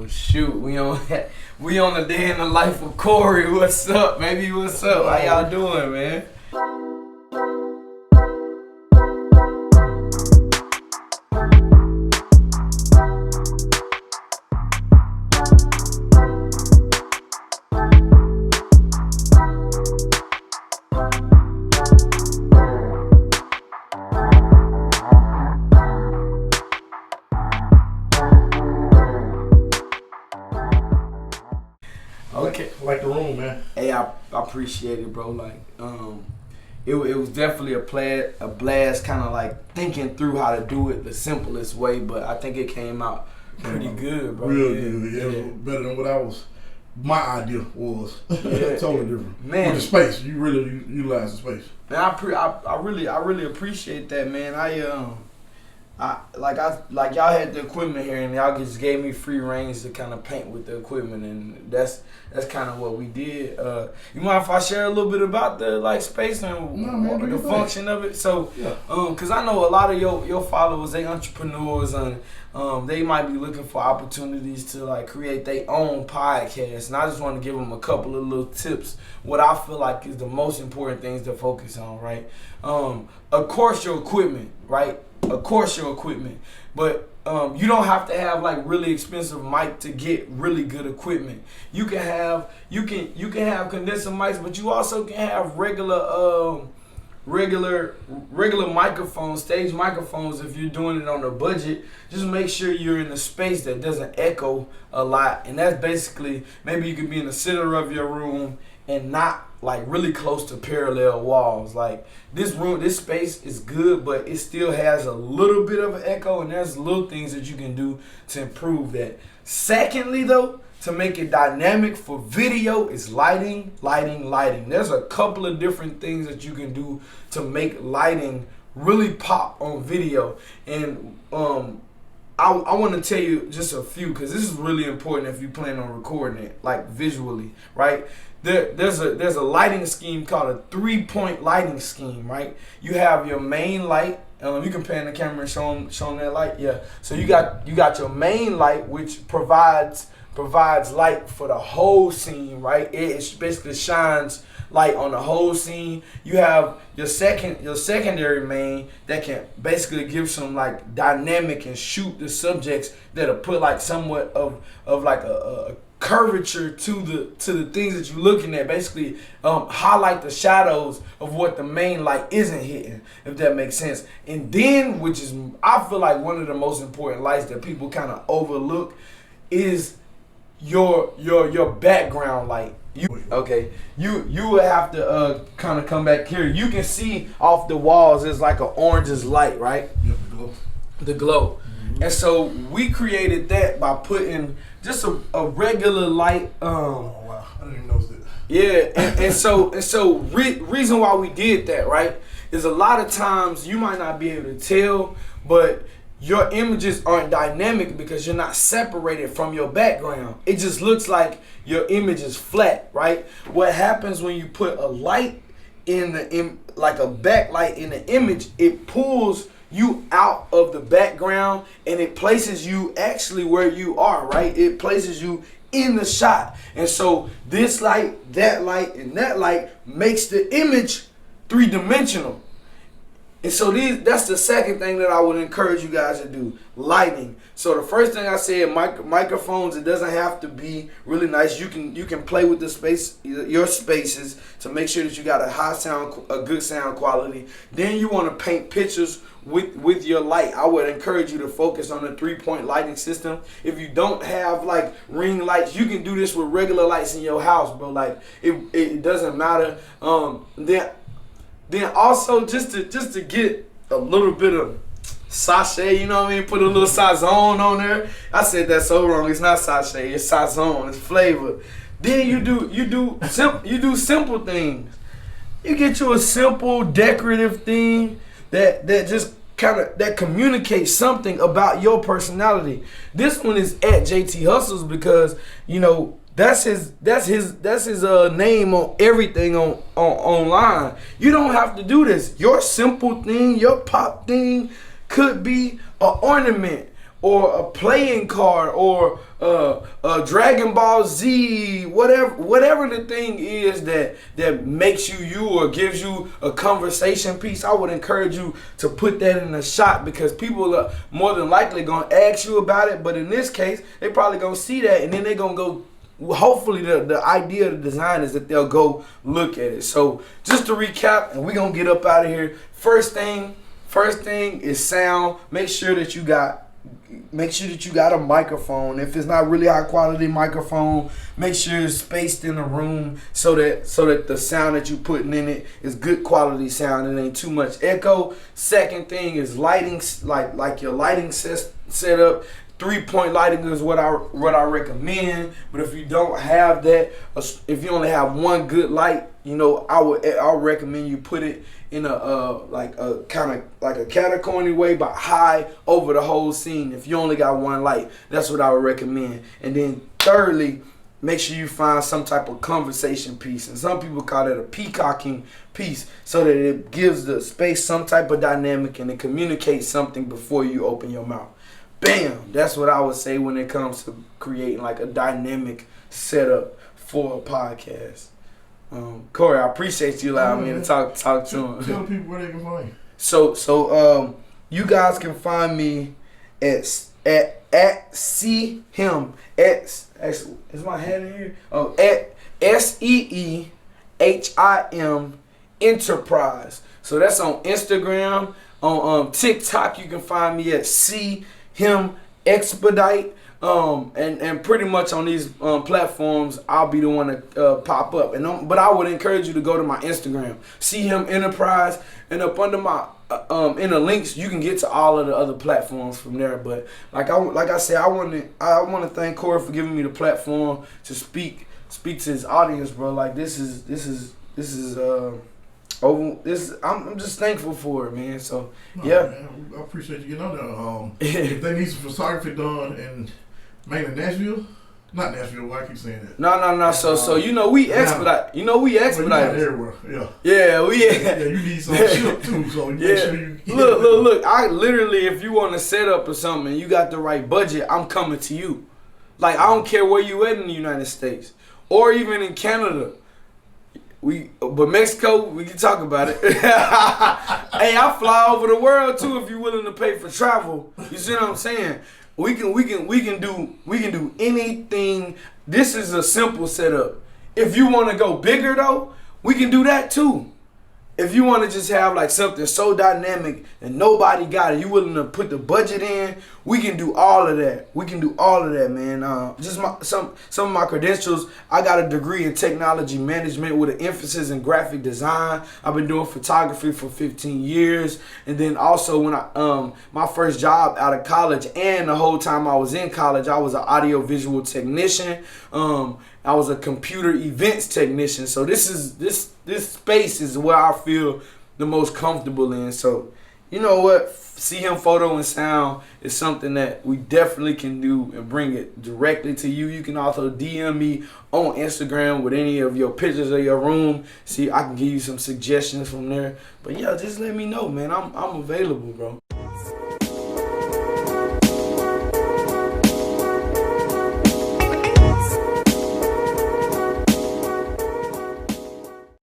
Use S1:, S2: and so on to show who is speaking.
S1: Shoot, we on the day in the life of Corey. What's up, baby? What's up? How y'all doing, man?
S2: Okay. Like the room, man.
S1: Hey, I appreciate it, bro. Like, it was definitely a blast, kind of like thinking through how to do it the simplest way, but I think it came out pretty good, bro.
S2: Real good. Yeah, it was better than what my idea was.
S1: Yeah,
S2: totally different.
S1: Man,
S2: with the space, you really utilize the space.
S1: Man, I really appreciate that, man. Like y'all had the equipment here, and y'all just gave me free range to kind of paint with the equipment, and that's kind of what we did. You mind if I share a little bit about the space and the function of it? So, yeah. Cause I know a lot of your followers, they entrepreneurs, and they might be looking for opportunities to create their own podcast, and I just want to give them a couple of little tips. What I feel like is the most important things to focus on, right? Of course, your equipment, right? Of course your equipment, but you don't have to have really expensive mic to get really good equipment. You can have condenser mics, but you also can have regular microphones, stage microphones. If you're doing it on a budget, just make sure you're in a space that doesn't echo a lot, and that's basically, maybe you could be in the center of your room and not really close to parallel walls. This space is good, but it still has a little bit of an echo, and there's little things that you can do to improve that. Secondly, though, to make it dynamic for video is lighting. There's a couple of different things that you can do to make lighting really pop on video, and I want to tell you just a few, because this is really important if you plan on recording it visually, right? There's a lighting scheme called a 3-point lighting scheme, right? You have your main light. You can pan the camera and show them that light. Yeah. So you got your main light, which provides light for the whole scene, right? It basically shines light on the whole scene. You have your secondary main that can basically give some dynamic and shoot the subjects that'll put somewhat of a curvature to the things that you're looking at. Basically highlight the shadows of what the main light isn't hitting, if that makes sense. And then, which is I feel like one of the most important lights that people kind of overlook, is your background light. You would have to kind of come back here. You can see off the walls there's an oranges light, right?
S2: Yep, the glow.
S1: Mm-hmm. And so we created that by putting just a regular light.
S2: Oh wow, I didn't even notice that.
S1: Yeah, and so reason why we did that, right, is a lot of times you might not be able to tell, but your images aren't dynamic because you're not separated from your background. It just looks like your image is flat, right? What happens when you put a light in a backlight in the image, it pulls you out of the background and it places you actually where you are, right? It places you in the shot. And so this light, that light, and that light makes the image three-dimensional. And so that's the second thing that I would encourage you guys to do, lighting. So the first thing I said, microphones, it doesn't have to be really nice. You can play with the space, your spaces, to make sure that you got a good sound quality. Then you want to paint pictures with your light. I would encourage you to focus on the 3-point lighting system. If you don't have ring lights, you can do this with regular lights in your house, bro. It doesn't matter. Then also just to get a little bit of sachet, you know what I mean? Put a little sazon on there. I said that so wrong. It's not sachet. It's sazon. It's flavor. Then you do simple things. You get you a simple decorative thing that just that communicates something about your personality. This one is at JT Hustles because that's his name on everything on online. You don't have to do this. Your simple thing, your pop thing could be an ornament or a playing card or a Dragon Ball Z, whatever the thing is that makes you or gives you a conversation piece, I would encourage you to put that in a shot, because people are more than likely gonna ask you about it. But in this case, they probably gonna see that and then they're gonna go. Hopefully the idea of the design is that they'll go look at it. So just to recap, and we're gonna get up out of here. First thing is sound. Make sure that you got a microphone. If it's not really high quality microphone, make sure it's spaced in a room so that the sound that you're putting in it is good quality sound. It ain't too much echo. Second thing is lighting, like your lighting setup. 3-point lighting is what I recommend. But if you don't have that, if you only have one good light, I'll recommend you put it in a kind of like a catacorny way, but high over the whole scene. If you only got one light, that's what I would recommend. And then thirdly, make sure you find some type of conversation piece, and some people call it a peacocking piece, so that it gives the space some type of dynamic and it communicates something before you open your mouth. Bam! That's what I would say when it comes to creating like a dynamic setup for a podcast. Corey, I appreciate you allowing me to talk to him.
S2: Tell people where they can find you.
S1: So you guys can find me at see him is my hand in here? Oh, at SEEHIM Enterprise. So that's on Instagram. On TikTok, you can find me at see him Expedite. And pretty much on these platforms, I'll be the one to pop up. But I would encourage you to go to my Instagram, see him Enterprise, and up under my in the links, you can get to all of the other platforms from there. But like I said, I want to thank Corey for giving me the platform to speak to his audience, bro. Like this is I'm just thankful for it, man. So yeah,
S2: man, I appreciate you getting on there. If they need some photography done in mainly Nashville, not Nashville. Why I keep saying that?
S1: No. So we expedite. We expedite.
S2: Well, everywhere. Yeah.
S1: Yeah,
S2: Yeah, you need some ship too. So make sure you
S1: look. I literally, if you want to set up or something, and you got the right budget, I'm coming to you. Like I don't care where you at in the United States or even in Canada. But Mexico, we can talk about it. Hey, I fly over the world too if you're willing to pay for travel. You see what I'm saying? We can do anything. This is a simple setup. If you want to go bigger though, we can do that too. If you want to just have like something so dynamic and nobody got it, you willing to put the budget in, we can do all of that. We can do all of that, man. Just some of my credentials. I got a degree in technology management with an emphasis in graphic design. I've been doing photography for 15 years, and then also when my first job out of college and the whole time I was in college, I was an audio-visual technician. I was a computer events technician. So this space is where I feel the most comfortable in. So, you know what? See him photo and sound is something that we definitely can do and bring it directly to you. You can also DM me on Instagram with any of your pictures of your room. See, I can give you some suggestions from there. But yeah, just let me know, man. I'm available, bro.